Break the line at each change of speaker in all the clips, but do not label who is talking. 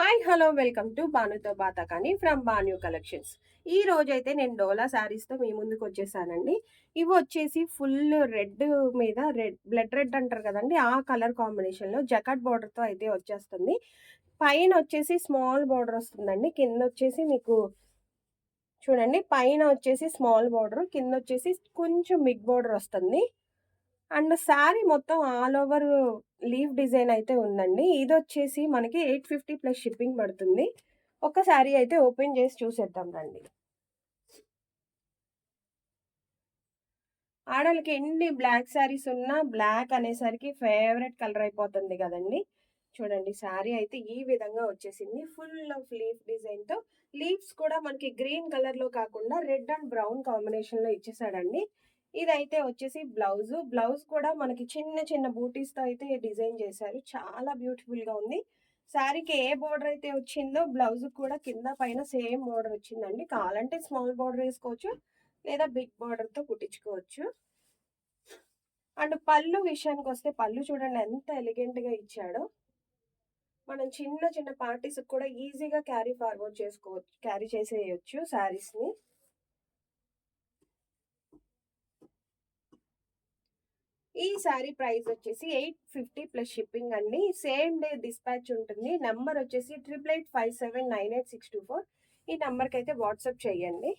Hi hello welcome to బానుతో బాతాకాని from బాన్యూ కలెక్షన్స్. ఈ రోజైతే నేను డోలా శారీస్తో మీ ముందుకు వచ్చేసానండి. ఇవి వచ్చేసి ఫుల్ రెడ్ మీద రెడ్ బ్లడ్ రెడ్ అంటారు కదండి, ఆ కలర్ కాంబినేషన్లో జకాట్ బార్డర్తో అయితే వచ్చేస్తుంది. పైన వచ్చేసి స్మాల్ బార్డర్ వస్తుందండి, కింద వచ్చేసి మీకు చూడండి, పైన వచ్చేసి స్మాల్ బార్డర్, కింద వచ్చేసి కొంచెం బిగ్ బార్డర్ వస్తుంది. అండ్ శారీ మొత్తం ఆల్ ఓవర్ లీఫ్ డిజైన్ అయితే ఉందండి. ఇదొచ్చేసి మనకి 850 ప్లస్ షిప్పింగ్ పడుతుంది. ఒక శారీ అయితే ఓపెన్ చేసి చూసేద్దాం రండి. ఆడోళ్ళకి ఎన్ని బ్లాక్ శారీస్ ఉన్నా బ్లాక్ అనేసరికి ఫేవరెట్ కలర్ అయిపోతుంది కదండీ! చూడండి, శారీ అయితే ఈ విధంగా వచ్చేసింది. ఫుల్ ఆఫ్ లీఫ్ డిజైన్‌తో. లీవ్స్ కూడా మనకి గ్రీన్ కలర్‌లో కాకుండా రెడ్ అండ్ బ్రౌన్ కాంబినేషన్‌లో ఇచ్చేసాడండి. ఇదైతే వచ్చేసి బ్లౌజు. బ్లౌజ్ కూడా మనకి చిన్న చిన్న బూటీస్‌తో అయితే డిజైన్ చేశారు. చాలా బ్యూటిఫుల్‌గా ఉంది. శారీకి ఏ బోర్డర్ అయితే వచ్చిందో బ్లౌజ్‌కి కూడా కింద పైన సేమ్ బోర్డర్ వచ్చిందండి. కావాలంటే స్మాల్ బోర్డర్ ఏసుకోవచ్చు, లేదా బిగ్ బోర్డర్‌తో కుట్టించుకోవచ్చు. అండ్ పళ్ళు విషయానికొస్తే పళ్ళు చూడండి ఎంత ఎలిగెంట్‌గా ఇచ్చాడో. మనం చిన్న చిన్న పార్టీస్‌కి కూడా ఈజీగా క్యారీ ఫార్వర్డ్ చేసుకోవచ్చు. క్యారీ చేసేయొచ్చు శారీస్‌ని. ఈ శారీ ప్రైస్ వచ్చేసి 850 ప్లస్ షిప్పింగ్ అండి. సేమ్ డే డిస్పాచ్ ఉంటుంది. నంబర్ వచ్చేసి 8857989624. ఈ నంబర్‌కి అయితే వాట్సాప్ చేయండి.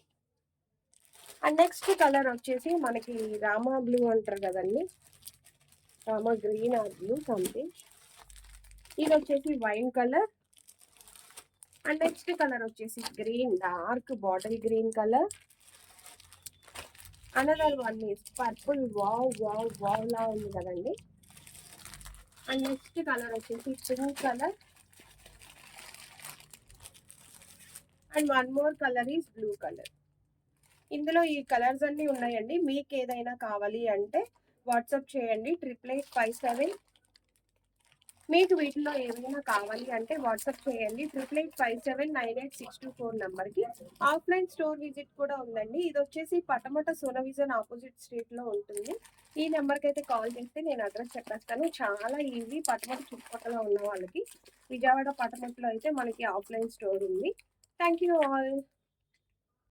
అండ్ నెక్స్ట్ కలర్ వచ్చేసి మనకి రామా బ్లూ అంటారు కదండీ, రామా గ్రీన్ ఆర్ బ్లూ సంథింగ్. ఇది వచ్చేసి wine colour. And next colour వచ్చేసి green, dark bottle green colour. Another one is purple. Wow wow wow లా ఉంది కదండి. అండ్ నెక్స్ట్ కలర్ వచ్చేసి pink colour. And one more colour is blue colour. ఇందులో ఈ colours అన్నీ ఉన్నాయండి. మీకు ఏదైనా కావాలి అంటే వాట్సాప్ చేయండి 8857. మీకు వీటిలో ఏమైనా కావాలి అంటే వాట్సాప్ చేయండి 8857989624 నెంబర్కి. ఆఫ్లైన్ స్టోర్ విజిట్ కూడా ఉందండి. ఇది వచ్చేసి పటమట సోనవిజన్ ఆపోజిట్ స్ట్రీట్లో ఉంటుంది. ఈ నెంబర్కి అయితే కాల్ చేస్తే నేను అడ్రస్ చెప్పేస్తాను. చాలా ఈజీ. పటమట చుట్టుపక్కల ఉన్న వాళ్ళకి, విజయవాడ పటమటలో అయితే మనకి ఆఫ్లైన్ స్టోర్ ఉంది. Thank you all.